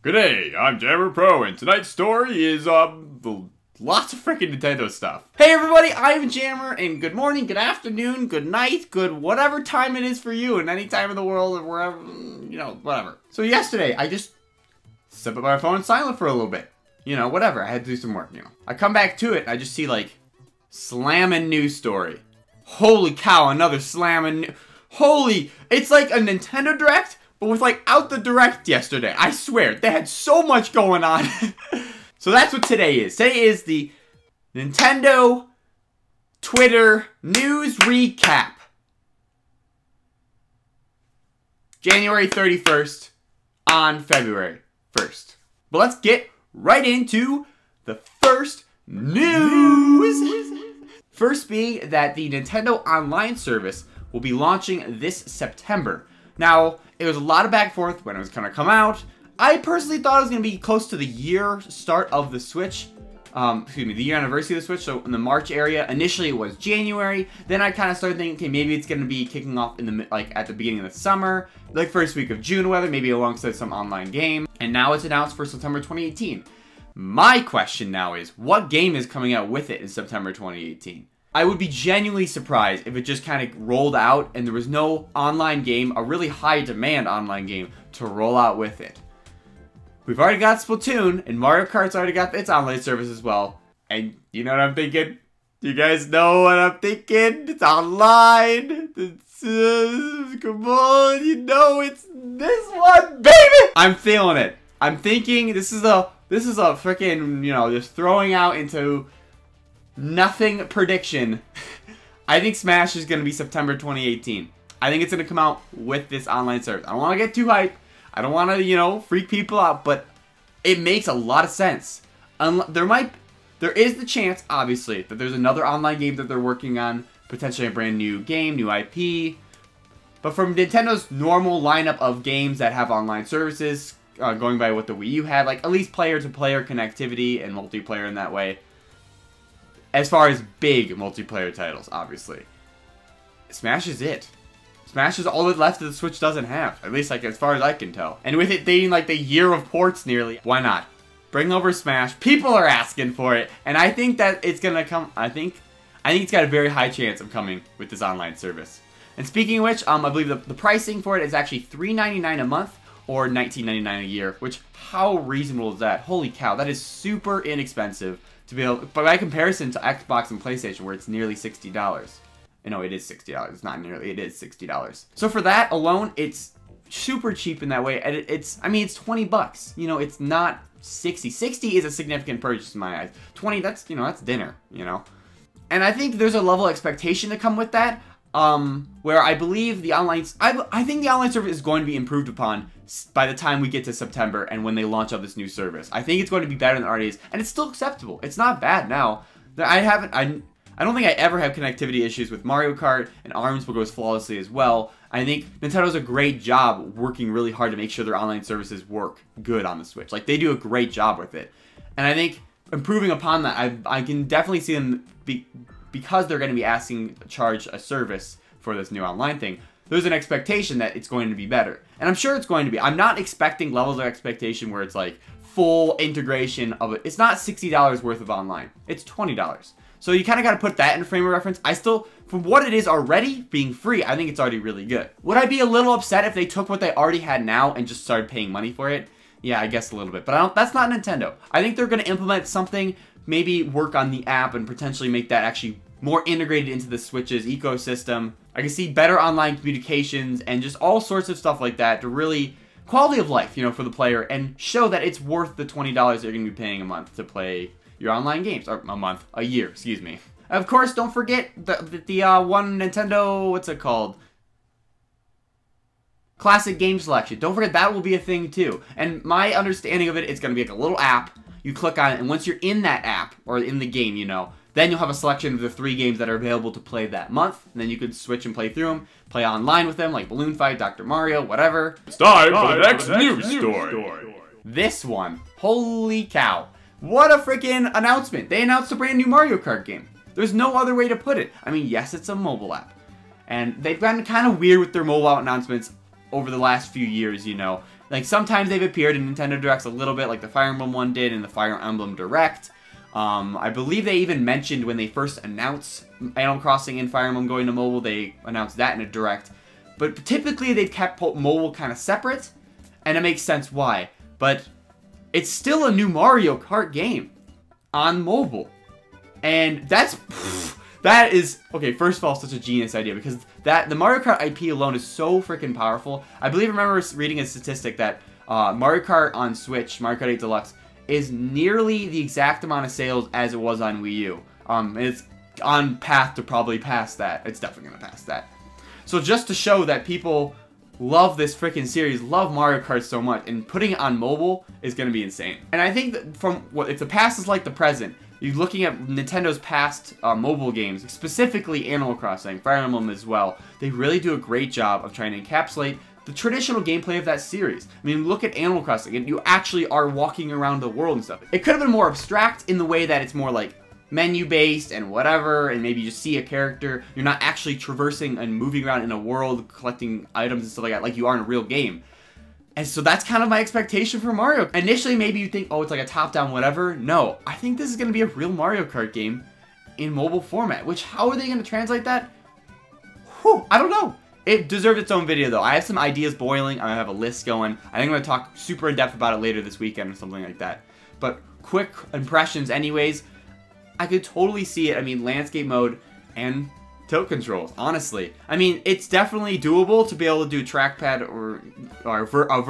G'day, I'm JammerPro, and tonight's story is, lots of freaking Nintendo stuff. Hey everybody, I'm Jammer, and good morning, good afternoon, good night, good whatever time it is for you, in any time in the world, or wherever, you know, whatever. So yesterday, I just set up my phone silent for a little bit. You know, whatever, I had to do some work, you know. I come back to it, and I just see, like, slamming news story. Holy cow, another slamming holy, it's like a Nintendo Direct, but with, like, out the Direct yesterday. I swear, they had so much going on. So that's what today is. Today is the Nintendo Twitter News Recap. January 31st on February 1st. But let's get right into the first news. First being that the Nintendo Online service will be launching this September. Now, it was a lot of back and forth when it was going to come out. I personally thought it was going to be close to the year start of the Switch. The year anniversary of the Switch, so in the March area. Initially, it was January. Then I kind of started thinking, okay, maybe it's going to be kicking off in the at the beginning of the summer, like first week of June, whether maybe alongside some online game. And now it's announced for September 2018. My question now is, what game is coming out with it in September 2018? I would be genuinely surprised if it just kind of rolled out and there was no online game, a really high demand online game, to roll out with it. We've already got Splatoon, and Mario Kart's already got its online service as well. And you know what I'm thinking? You guys know what I'm thinking? It's online. It's, come on, you know it's this one, baby! I'm feeling it. I'm thinking this is a freaking, you know, just throwing out into nothing prediction. I think Smash is going to be September 2018. I think it's going to come out with this online service. I don't want to get too hyped. I don't want to, you know, freak people out, but it makes a lot of sense. There is the chance, obviously, that there's another online game that they're working on, potentially a brand new game, new IP. But from Nintendo's normal lineup of games that have online services, going by what the Wii U had, like at least player-to-player connectivity and multiplayer in that way. As far as big multiplayer titles, obviously, Smash is it. Smash is all that left that the Switch doesn't have, at least like as far as I can tell. And with it being like the year of ports nearly, why not? Bring over Smash. People are asking for it, and I think that it's gonna come. I think it's got a very high chance of coming with this online service. And speaking of which, I believe the pricing for it is actually $3.99 a month or $19.99 a year. Which, how reasonable is that? Holy cow, that is super inexpensive to be able. But by comparison to Xbox and PlayStation, where it's nearly $60. No, it is $60. It's not nearly. It is $60. So for that alone, it's super cheap in that way. And I mean, it's 20 bucks. You know, it's not 60. 60 is a significant purchase in my eyes. 20, that's, you know, that's dinner, you know. And I think there's a level of expectation to come with that, where I believe the online, I think the online service is going to be improved upon by the time we get to September and when they launch out this new service. I think it's going to be better than it already is, and it's still acceptable. It's not bad now. I don't think I ever have connectivity issues with Mario Kart, and ARMS goes flawlessly as well. I think Nintendo does a great job working really hard to make sure their online services work good on the Switch. Like, they do a great job with it. And I think improving upon that, I can definitely see them, because they're going to be asking to charge a service for this new online thing, there's an expectation that it's going to be better. And I'm sure it's going to be. I'm not expecting levels of expectation where it's like full integration of it. It's not $60 worth of online. It's $20. So you kind of got to put that in a frame of reference. I still, from what it is already being free, I think it's already really good. Would I be a little upset if they took what they already had now and just started paying money for it? Yeah, I guess a little bit. But that's not Nintendo. I think they're going to implement something, maybe work on the app and potentially make that actually more integrated into the Switch's ecosystem. I can see better online communications and just all sorts of stuff like that to really quality of life, you know, for the player, and show that it's worth the $20 you're going to be paying a month to play your online games, or a year, excuse me. Of course, don't forget the one Nintendo, what's it called? Classic Game Selection. Don't forget that will be a thing too. And my understanding of it, it's going to be like a little app. You click on it, and once you're in that app, or in the game, you know, then you'll have a selection of the 3 games that are available to play that month. And then you could switch and play through them, play online with them, like Balloon Fight, Dr. Mario, whatever. It's time for the next news story. This one, holy cow. What a freaking announcement. They announced a brand new Mario Kart game. There's no other way to put it. I mean, yes, it's a mobile app. And they've gotten kind of weird with their mobile announcements over the last few years, you know. Like, sometimes they've appeared in Nintendo Directs a little bit, like the Fire Emblem one did in the Fire Emblem Direct. I believe they even mentioned when they first announced Animal Crossing and Fire Emblem going to mobile, they announced that in a Direct. But typically, they've kept mobile kind of separate, and it makes sense why. But it's still a new Mario Kart game on mobile. And that is, okay, first of all, such a genius idea, because the Mario Kart IP alone is so freaking powerful. I remember reading a statistic that Mario Kart on Switch, Mario Kart 8 Deluxe, is nearly the exact amount of sales as it was on Wii U. It's on path to probably pass that. It's definitely going to pass that. So just to show that people love this freaking series, love Mario Kart so much, and putting it on mobile is going to be insane. And I think that if the past is like the present, you're looking at Nintendo's past mobile games, specifically Animal Crossing, Fire Emblem as well, they really do a great job of trying to encapsulate the traditional gameplay of that series. I mean, look at Animal Crossing, and you actually are walking around the world and stuff. It could have been more abstract in the way that it's more like menu-based and whatever, and maybe you just see a character. You're not actually traversing and moving around in a world, collecting items and stuff like that, like you are in a real game. And so that's kind of my expectation for Mario. Initially, maybe you think, oh, it's like a top-down whatever. No, I think this is going to be a real Mario Kart game in mobile format, which, how are they going to translate that? Whew, I don't know. It deserves its own video, though. I have some ideas boiling. I have a list going. I think I'm going to talk super in-depth about it later this weekend or something like that. But quick impressions anyways. I could totally see it. I mean, landscape mode and tilt controls, honestly. I mean, it's definitely doable to be able to do trackpad or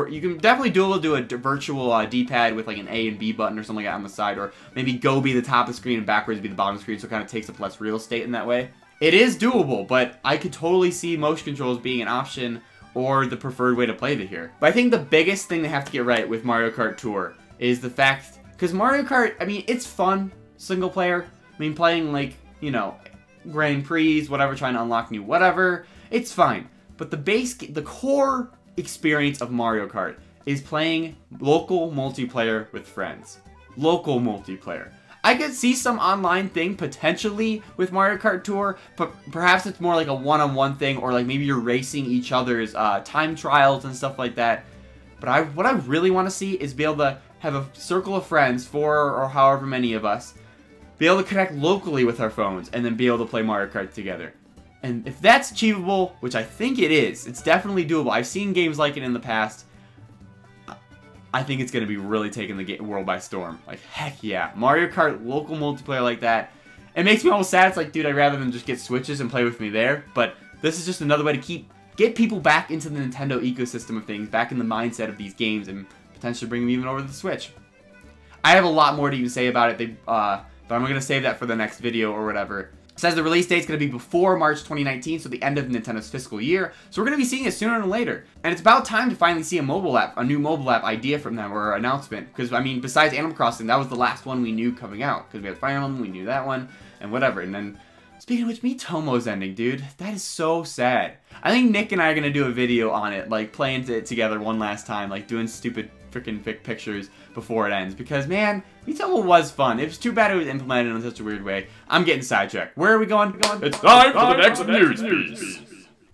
you can definitely do a virtual D-pad with like an A and B button or something like that on the side, or maybe go be the top of the screen and backwards be the bottom of the screen, so it kind of takes up less real estate in that way. It is doable, but I could totally see motion controls being an option or the preferred way to play it here. But I think the biggest thing they have to get right with Mario Kart Tour is the fact, because Mario Kart, I mean, it's fun, single player. I mean, playing like, you know, Grand Prix, whatever, trying to unlock new whatever, it's fine. But the core experience of Mario Kart is playing local multiplayer with friends. Local multiplayer. I could see some online thing potentially with Mario Kart Tour, but perhaps it's more like a one-on-one thing, or like maybe you're racing each other's time trials and stuff like that. But what I really want to see is be able to have a circle of friends, 4 or however many of us, be able to connect locally with our phones, and then be able to play Mario Kart together. And if that's achievable, which I think it is, it's definitely doable. I've seen games like it in the past. I think it's going to be really taking the world by storm. Like, heck yeah. Mario Kart local multiplayer like that. It makes me almost sad. It's like, dude, I'd rather than just get Switches and play with me there. But this is just another way to get people back into the Nintendo ecosystem of things, back in the mindset of these games, and potentially bring them even over to the Switch. I have a lot more to even say about it, but I'm going to save that for the next video or whatever. It says the release date is going to be before March 2019, so the end of Nintendo's fiscal year. So we're going to be seeing it sooner than later. And it's about time to finally see a mobile app, a new mobile app idea from them, or announcement. Because, I mean, besides Animal Crossing, that was the last one we knew coming out. Because we had Fire Emblem, we knew that one, and whatever. And then, speaking of which, Miitomo's ending, dude. That is so sad. I think Nick and I are going to do a video on it, like, playing it together one last time, like, doing stupid freaking pictures before it ends, because man, Miitomo was fun. It was too bad it was implemented in such a weird way. I'm getting sidetracked. Where are we going? It's time for the next news piece.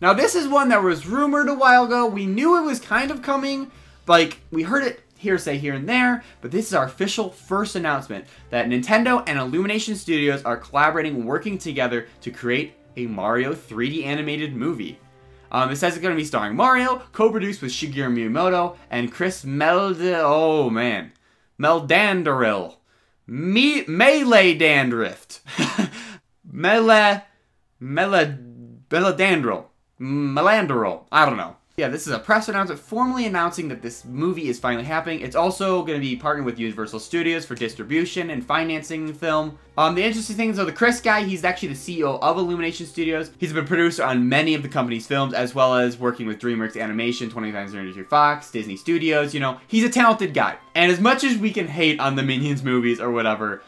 Now this is one that was rumored a while ago. We knew it was kind of coming, like we heard it hearsay here and there, but this is our official first announcement that Nintendo and Illumination Studios are collaborating and working together to create a Mario 3D animated movie. It says it's going to be starring Mario, co-produced with Shigeru Miyamoto, and Chris Meledandril. Melee Dandrift. Melandril. I don't know. Yeah, this is a press announcement formally announcing that this movie is finally happening. It's also going to be partnered with Universal Studios for distribution and financing the film. The interesting thing is, though, the Chris guy, he's actually the CEO of Illumination Studios. He's been a producer on many of the company's films, as well as working with DreamWorks Animation, 20th Century Fox, Disney Studios, you know. He's a talented guy. And as much as we can hate on the Minions movies or whatever,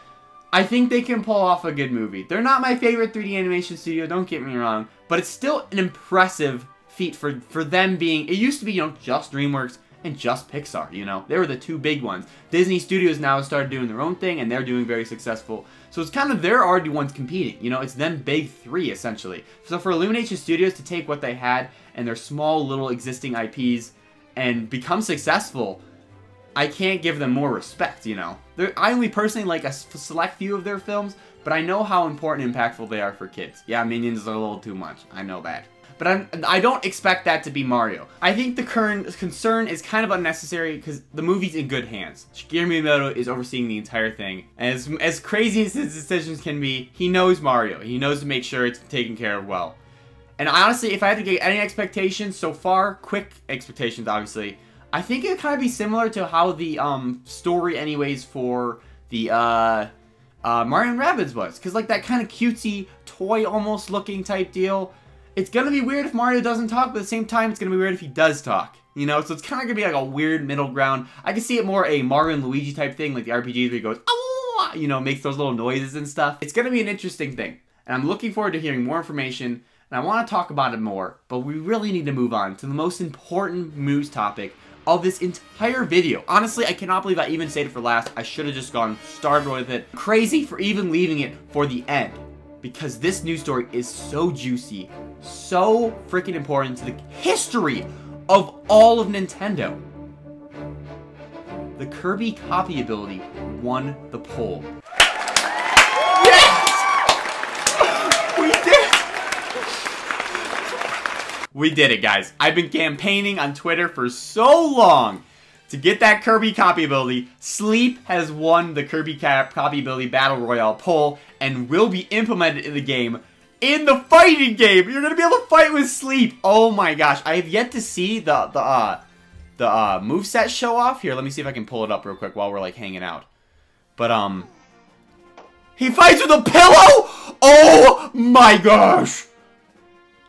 I think they can pull off a good movie. They're not my favorite 3D animation studio, don't get me wrong, but it's still an impressive feat for them being, it used to be, you know, just DreamWorks and just Pixar, you know. They were the two big ones. Disney Studios now have started doing their own thing, and they're doing very successful. So it's kind of, they're already ones competing, you know. It's them big three, essentially. So for Illumination Studios to take what they had and their small little existing IPs and become successful, I can't give them more respect, you know? I only personally like a select few of their films, but I know how important and impactful they are for kids. Yeah, Minions are a little too much. I know that. But I don't expect that to be Mario. I think the current concern is kind of unnecessary because the movie's in good hands. Shigeru Miyamoto is overseeing the entire thing. And as crazy as his decisions can be, he knows Mario. He knows to make sure it's taken care of well. And honestly, if I had to get any expectations so far, quick expectations obviously, I think it would kind of be similar to how the story anyways for the Mario and Rabbids was. Because like that kind of cutesy, toy almost looking type deal. It's gonna be weird if Mario doesn't talk, but at the same time, it's gonna be weird if he does talk. You know, so it's kind of gonna be like a weird middle ground. I can see it more a Mario and Luigi type thing, like the RPGs where he goes, oh, you know, makes those little noises and stuff. It's gonna be an interesting thing. And I'm looking forward to hearing more information, and I want to talk about it more, but we really need to move on to the most important news topic of this entire video. Honestly, I cannot believe I even saved it for last. I should have just started with it. Crazy for even leaving it for the end. Because this news story is so juicy, so freaking important to the history of all of Nintendo. The Kirby copy ability won the poll. Yes! We did! We did it, guys. I've been campaigning on Twitter for so long to get that Kirby copy ability. Sleep has won the Kirby copy ability Battle Royale poll and will be implemented in the game. In the fighting game! You're gonna be able to fight with Sleep! Oh my gosh, I have yet to see the moveset show off. Here, let me see if I can pull it up real quick while we're like hanging out. But he fights with a pillow? Oh my gosh!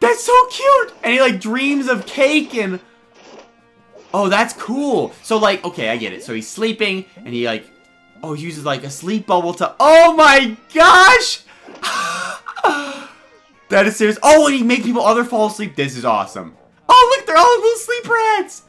That's so cute! And he like dreams of cake and... Oh, that's cool. So, like, okay, I get it. So he's sleeping, and he, like, oh, he uses, like, a sleep bubble to... Oh, my gosh! That is serious. Oh, and he makes people other fall asleep. This is awesome. Oh, look, they're all little sleep rats.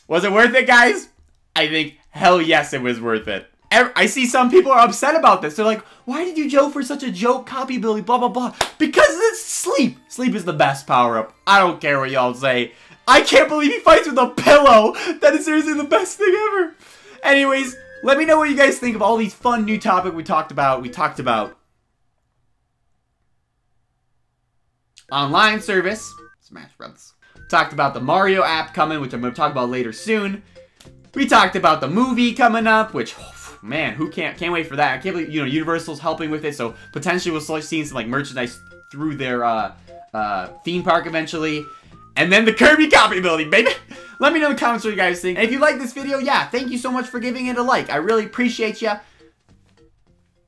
Was it worth it, guys? I think, hell yes, it was worth it. I see some people are upset about this. They're like, why did you go for such a joke copy ability, blah, blah, blah. Because it's Sleep. Sleep is the best power-up. I don't care what y'all say. I can't believe he fights with a pillow! That is seriously the best thing ever! Anyways, let me know what you guys think of all these fun new topics we talked about. We talked about online service, Smash Bros. Talked about the Mario app coming, which I'm going to talk about later soon. We talked about the movie coming up, which, oh, man, who can't wait for that. I can't believe, you know, Universal's helping with it, so potentially we'll start seeing some, like, merchandise through their theme park eventually. And then the Kirby copy ability, baby! Let me know in the comments what you guys think. And if you like this video, yeah, thank you so much for giving it a like. I really appreciate you.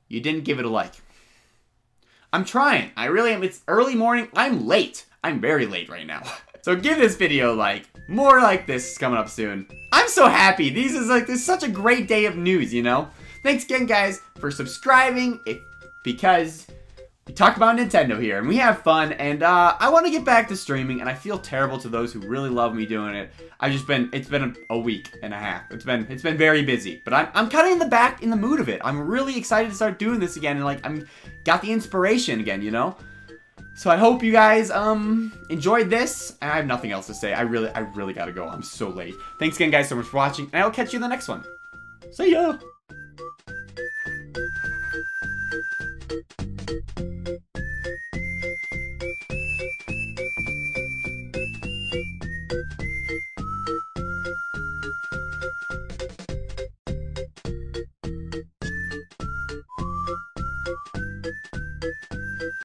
You didn't give it a like. I'm trying. I really am. It's early morning. I'm late. I'm very late right now. So give this video a like. More like this is coming up soon. I'm so happy. This is such a great day of news, you know? Thanks again, guys, for subscribing. Because... we talk about Nintendo here, and we have fun, and I want to get back to streaming, and I feel terrible to those who really love me doing it. It's been a week and a half. It's been very busy, but I'm kind of in the mood of it. I'm really excited to start doing this again, and like got the inspiration again, you know? So I hope you guys enjoyed this, and I have nothing else to say. I really gotta go. I'm so late. Thanks again, guys, so much for watching, and I will catch you in the next one. See ya!